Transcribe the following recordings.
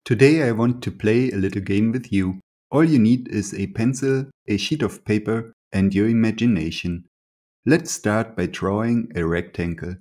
Today I want to play a little game with you. All you need is a pencil, a sheet of paper, and your imagination. Let's start by drawing a rectangle,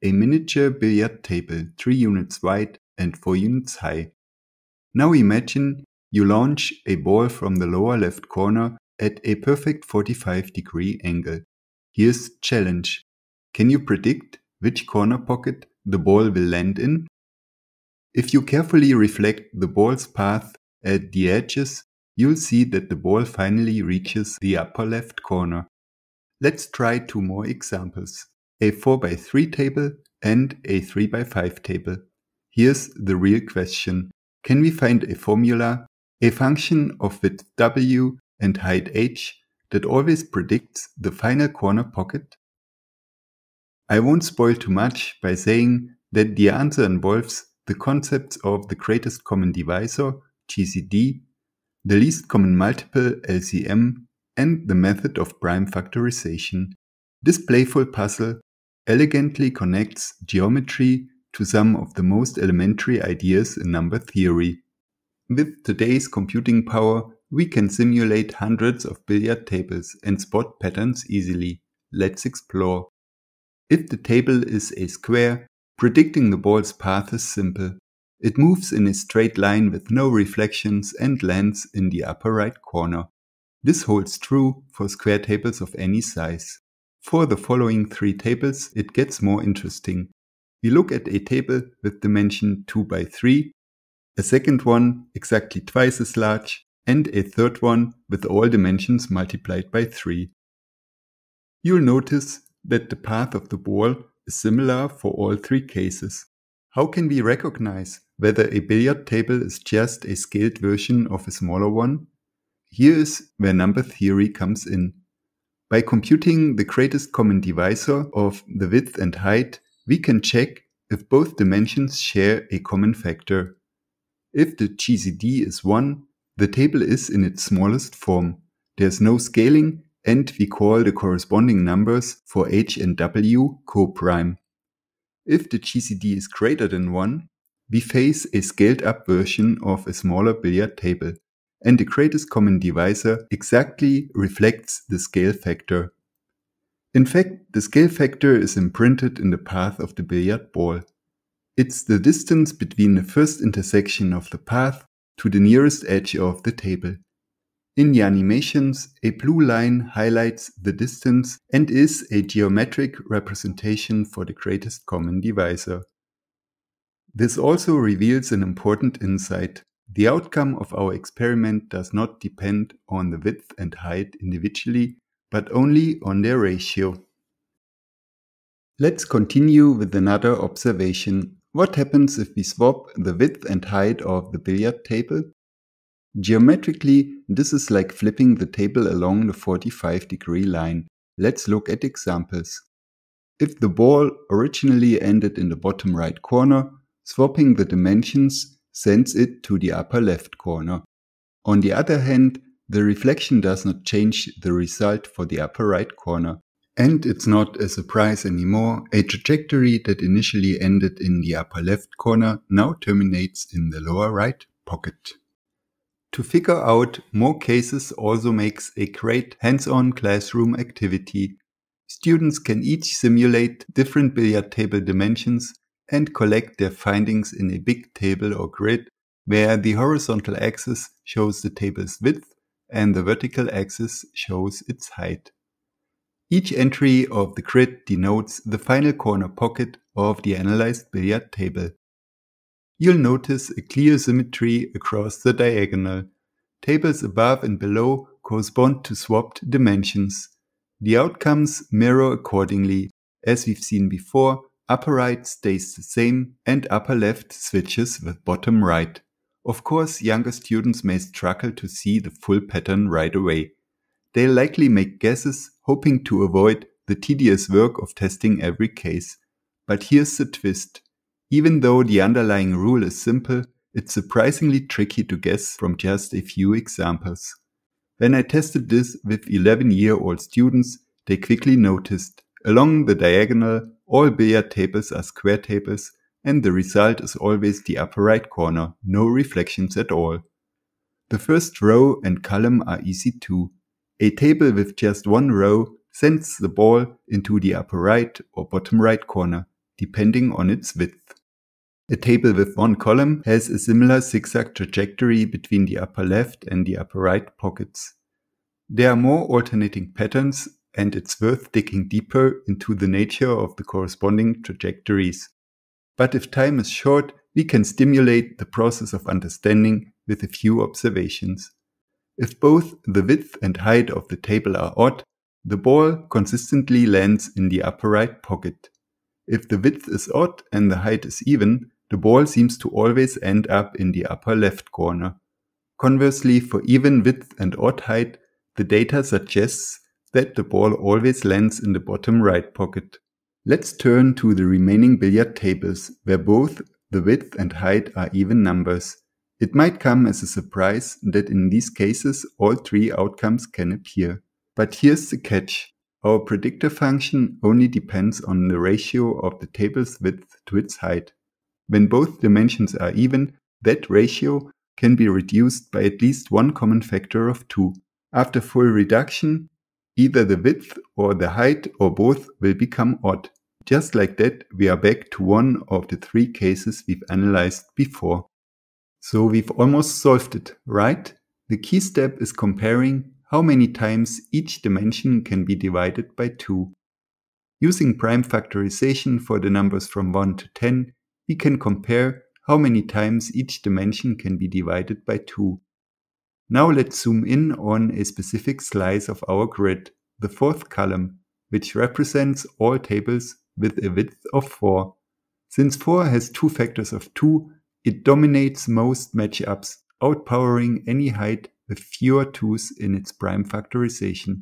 a miniature billiard table 3 units wide and 4 units high. Now imagine you launch a ball from the lower left corner at a perfect 45-degree angle. Here's the challenge. Can you predict which corner pocket the ball will land in? If you carefully reflect the ball's path at the edges, you'll see that the ball finally reaches the upper left corner. Let's try 2 more examples, a 4x3 table and a 3x5 table. Here's the real question. Can we find a formula, a function of width w and height h, that always predicts the final corner pocket? I won't spoil too much by saying that the answer involves the concepts of the greatest common divisor, GCD, the least common multiple, LCM, and the method of prime factorization. This playful puzzle elegantly connects geometry to some of the most elementary ideas in number theory. With today's computing power, we can simulate hundreds of billiard tables and spot patterns easily. Let's explore. If the table is a square, predicting the ball's path is simple. It moves in a straight line with no reflections and lands in the upper right corner. This holds true for square tables of any size. For the following 3 tables, it gets more interesting. We look at a table with dimension 2x3, a second one exactly twice as large, and a third one with all dimensions multiplied by 3. You'll notice that the path of the ball is similar for all 3 cases. How can we recognize whether a billiard table is just a scaled version of a smaller one? Here is where number theory comes in. By computing the greatest common divisor of the width and height, we can check if both dimensions share a common factor. If the GCD is 1, the table is in its smallest form. There's no scaling, and we call the corresponding numbers for h and w co-prime. If the GCD is greater than 1, we face a scaled-up version of a smaller billiard table, and the greatest common divisor exactly reflects the scale factor. In fact, the scale factor is imprinted in the path of the billiard ball. It's the distance between the first intersection of the path to the nearest edge of the table. In the animations, a blue line highlights the distance and is a geometric representation for the greatest common divisor. This also reveals an important insight. The outcome of our experiment does not depend on the width and height individually, but only on their ratio. Let's continue with another observation. What happens if we swap the width and height of the billiard table? Geometrically, this is like flipping the table along the 45-degree line. Let's look at examples. If the ball originally ended in the bottom right corner, swapping the dimensions sends it to the upper left corner. On the other hand, the reflection does not change the result for the upper right corner. And it's not a surprise anymore, a trajectory that initially ended in the upper left corner now terminates in the lower right pocket. To figure out more cases also makes a great hands-on classroom activity. Students can each simulate different billiard table dimensions and collect their findings in a big table or grid where the horizontal axis shows the table's width and the vertical axis shows its height. Each entry of the grid denotes the final corner pocket of the analyzed billiard table. You'll notice a clear symmetry across the diagonal. Tables above and below correspond to swapped dimensions. The outcomes mirror accordingly. As we've seen before, upper right stays the same and upper left switches with bottom right. Of course, younger students may struggle to see the full pattern right away. They'll likely make guesses, hoping to avoid the tedious work of testing every case. But here's the twist. Even though the underlying rule is simple, it's surprisingly tricky to guess from just a few examples. When I tested this with 11-year-old students, they quickly noticed, along the diagonal, all billiard tables are square tables, and the result is always the upper right corner, no reflections at all. The first row and column are easy too. A table with just one row sends the ball into the upper right or bottom right corner, depending on its width. A table with one column has a similar zigzag trajectory between the upper left and the upper right pockets. There are more alternating patterns, and it's worth digging deeper into the nature of the corresponding trajectories. But if time is short, we can stimulate the process of understanding with a few observations. If both the width and height of the table are odd, the ball consistently lands in the upper right pocket. If the width is odd and the height is even, the ball seems to always end up in the upper left corner. Conversely, for even width and odd height, the data suggests that the ball always lands in the bottom right pocket. Let's turn to the remaining billiard tables, where both the width and height are even numbers. It might come as a surprise that in these cases all three outcomes can appear. But here's the catch. Our predictor function only depends on the ratio of the table's width to its height. When both dimensions are even, that ratio can be reduced by at least one common factor of 2. After full reduction, either the width or the height or both will become odd. Just like that, we are back to one of the three cases we've analyzed before. So we've almost solved it, right? The key step is comparing how many times each dimension can be divided by 2. Using prime factorization for the numbers from 1 to 10, we can compare how many times each dimension can be divided by 2. Now let's zoom in on a specific slice of our grid, the fourth column, which represents all tables with a width of 4. Since 4 has two factors of 2, it dominates most matchups, outpowering any height with fewer 2's in its prime factorization.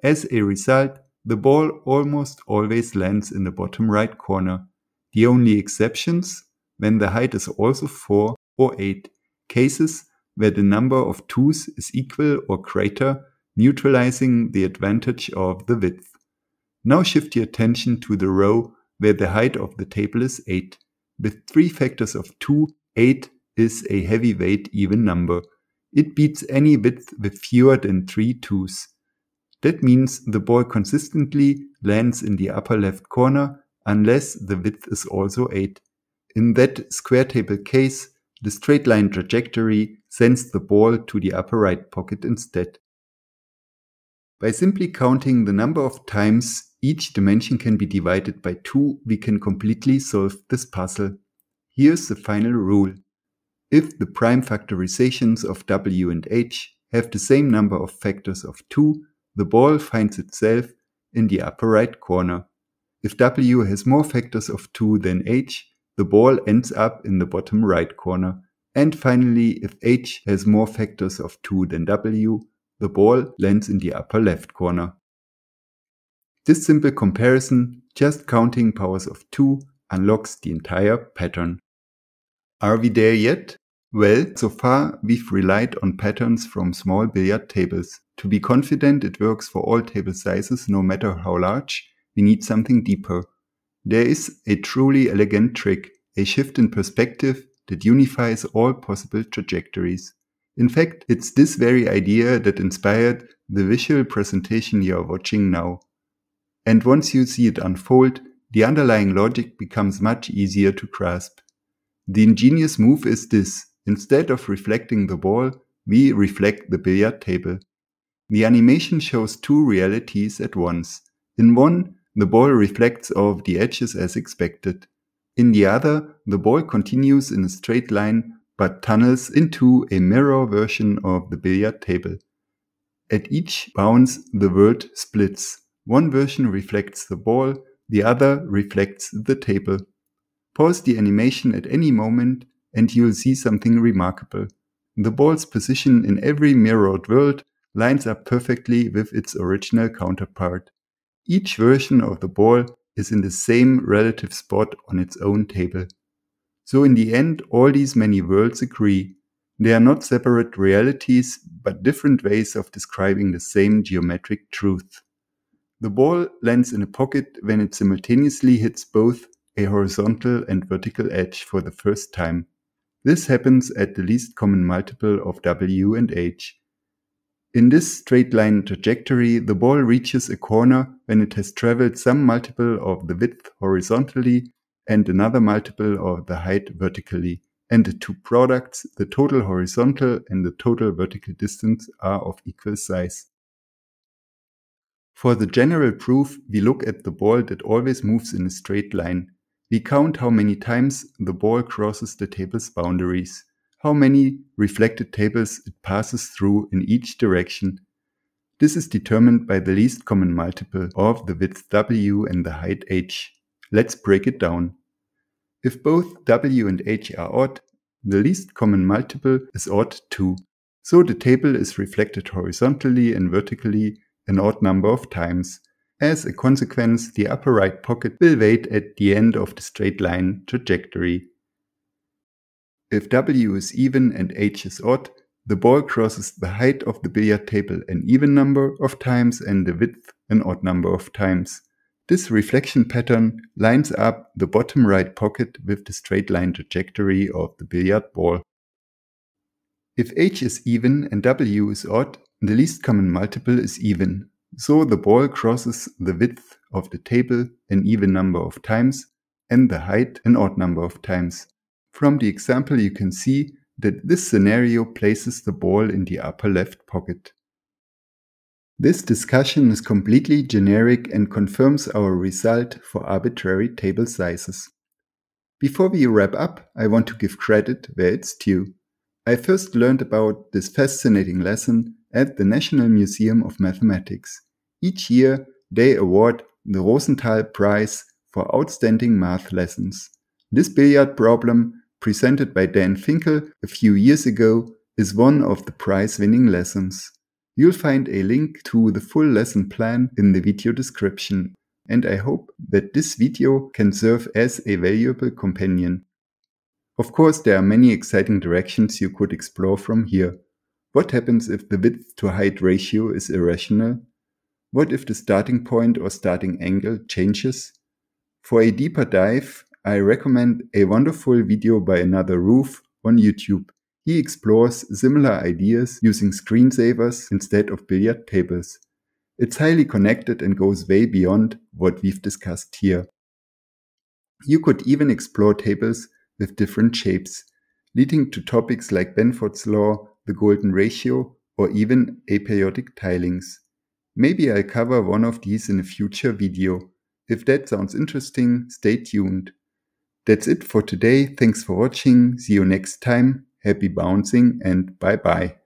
As a result, the ball almost always lands in the bottom right corner. The only exceptions, when the height is also 4 or 8, cases where the number of 2's is equal or greater, neutralizing the advantage of the width. Now shift your attention to the row where the height of the table is 8. With 3 factors of 2, 8 is a heavyweight even number. It beats any width with fewer than 3 2's. That means the ball consistently lands in the upper left corner unless the width is also 8. In that square table case, the straight line trajectory sends the ball to the upper right pocket instead. By simply counting the number of times each dimension can be divided by 2, we can completely solve this puzzle. Here's the final rule. If the prime factorizations of W and H have the same number of factors of 2, the ball finds itself in the upper right corner. If W has more factors of 2 than H, the ball ends up in the bottom right corner. And finally, if H has more factors of 2 than W, the ball lands in the upper left corner. This simple comparison, just counting powers of 2, unlocks the entire pattern. Are we there yet? Well, so far we've relied on patterns from small billiard tables. To be confident it works for all table sizes no matter how large, we need something deeper. There is a truly elegant trick, a shift in perspective that unifies all possible trajectories. In fact, it's this very idea that inspired the visual presentation you are watching now. And once you see it unfold, the underlying logic becomes much easier to grasp. The ingenious move is this: instead of reflecting the ball, we reflect the billiard table. The animation shows two realities at once. In one, the ball reflects off the edges as expected. In the other, the ball continues in a straight line but tunnels into a mirror version of the billiard table. At each bounce, the world splits. One version reflects the ball, the other reflects the table. Pause the animation at any moment and you'll see something remarkable. The ball's position in every mirrored world lines up perfectly with its original counterpart. Each version of the ball is in the same relative spot on its own table. So in the end, all these many worlds agree. They are not separate realities, but different ways of describing the same geometric truth. The ball lands in a pocket when it simultaneously hits both a horizontal and vertical edge for the first time. This happens at the least common multiple of W and H. In this straight line trajectory, the ball reaches a corner when it has traveled some multiple of the width horizontally and another multiple of the height vertically, and the two products, the total horizontal and the total vertical distance, are of equal size. For the general proof, we look at the ball that always moves in a straight line. We count how many times the ball crosses the table's boundaries, how many reflected tables it passes through in each direction. This is determined by the least common multiple of the width W and the height H. Let's break it down. If both W and H are odd, the least common multiple is odd too. So the table is reflected horizontally and vertically an odd number of times. As a consequence, the upper right pocket will wait at the end of the straight line trajectory. If W is even and H is odd, the ball crosses the height of the billiard table an even number of times and the width an odd number of times. This reflection pattern lines up the bottom right pocket with the straight line trajectory of the billiard ball. If H is even and W is odd, the least common multiple is even, so the ball crosses the width of the table an even number of times and the height an odd number of times. From the example you can see that this scenario places the ball in the upper left pocket. This discussion is completely generic and confirms our result for arbitrary table sizes. Before we wrap up, I want to give credit where it's due. I first learned about this fascinating lesson at the National Museum of Mathematics. Each year, they award the Rosenthal Prize for outstanding math lessons. This billiard problem, presented by Dan Finkel a few years ago, is one of the prize-winning lessons. You'll find a link to the full lesson plan in the video description, and I hope that this video can serve as a valuable companion. Of course, there are many exciting directions you could explore from here. What happens if the width to height ratio is irrational? What if the starting point or starting angle changes? For a deeper dive, I recommend a wonderful video by another Roof on YouTube. He explores similar ideas using screensavers instead of billiard tables. It's highly connected and goes way beyond what we've discussed here. You could even explore tables with different shapes, leading to topics like Benford's law, the golden ratio, or even aperiodic tilings. Maybe I'll cover one of these in a future video. If that sounds interesting, stay tuned. That's it for today. Thanks for watching. See you next time. Happy bouncing and bye bye.